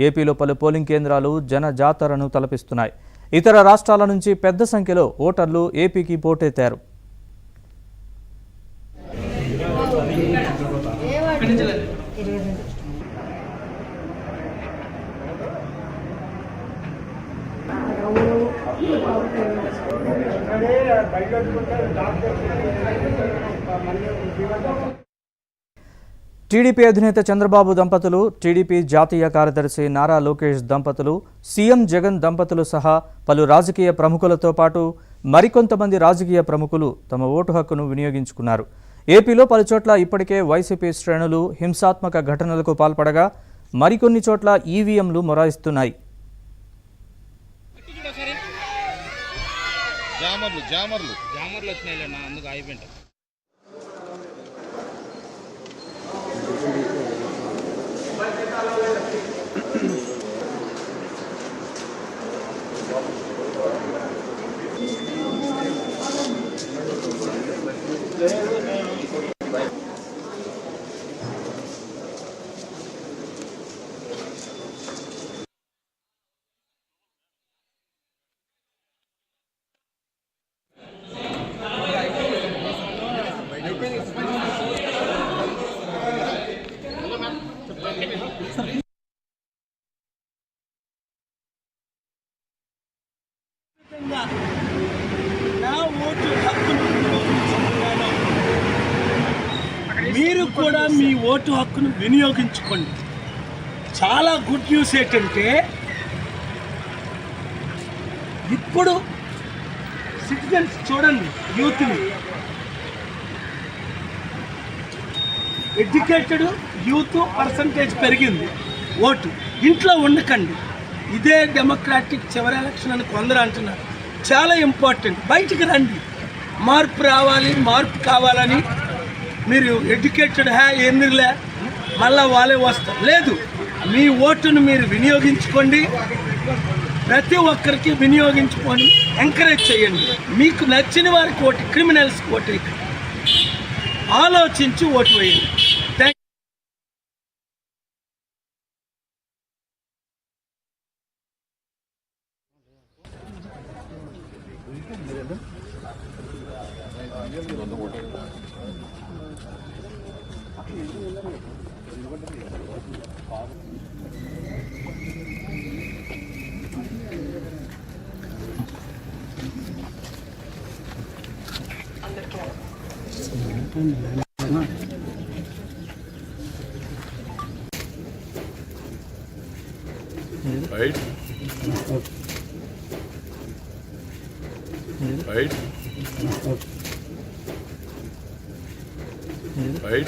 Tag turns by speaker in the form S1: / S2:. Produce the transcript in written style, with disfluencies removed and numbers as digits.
S1: ఏపీలో పలు పోలింగ్ కేంద్రాలు జన జాతరను తలపిస్తున్నాయి. ఇతర రాష్ట్రాల నుంచి పెద్ద సంఖ్యలో ఓటర్లు ఏపీకి పోటెత్తారు. టీడీపీ అధినేత చంద్రబాబు దంపతులు, టీడీపీ జాతీయ కార్యదర్శి నారా లోకేష్ దంపతులు, సీఎం జగన్ దంపతులు సహా పలు రాజకీయ ప్రముఖులతో పాటు మరికొంతమంది రాజకీయ ప్రముఖులు తమ ఓటు హక్కును వినియోగించుకున్నారు. ఏపీలో పలుచోట్ల ఇప్పటికే వైసీపీ శ్రేణులు హింసాత్మక ఘటనలకు పాల్పడగా మరికొన్ని చోట్ల ఈవీఎంలు మొరాయిస్తున్నాయి.
S2: నా ఓటు హక్కును వినియోగించుకున్నాను. మీరు కూడా మీ ఓటు హక్కును వినియోగించుకోండి. చాలా గుడ్ న్యూస్ ఏంటంటే ఇప్పుడు సిటిజన్స్ చూడండి, యూత్ని, ఎడ్యుకేటెడ్ యూత్ పర్సంటేజ్ పెరిగింది. ఓటు ఇంట్లో ఉండకండి. ఇదే డెమోక్రాటిక్ చివరి ఎలక్షన్ అని కొందరు అంటున్నారు. చాలా ఇంపార్టెంట్. బయటికి రండి. మార్పు రావాలి, మార్పు కావాలని మీరు ఎడ్యుకేటెడ్ ఎందుకులే మళ్ళా వాళ్ళే వస్తారు. లేదు, మీ ఓటును మీరు వినియోగించుకోండి. ప్రతి ఒక్కరికి వినియోగించుకొని ఎంకరేజ్ చేయండి. మీకు నచ్చిన వారికి ఓటు, క్రిమినల్స్కి ఓటు వేయండి. ఆలోచించి ఓటు వేయండి.
S3: Right. Right. Right.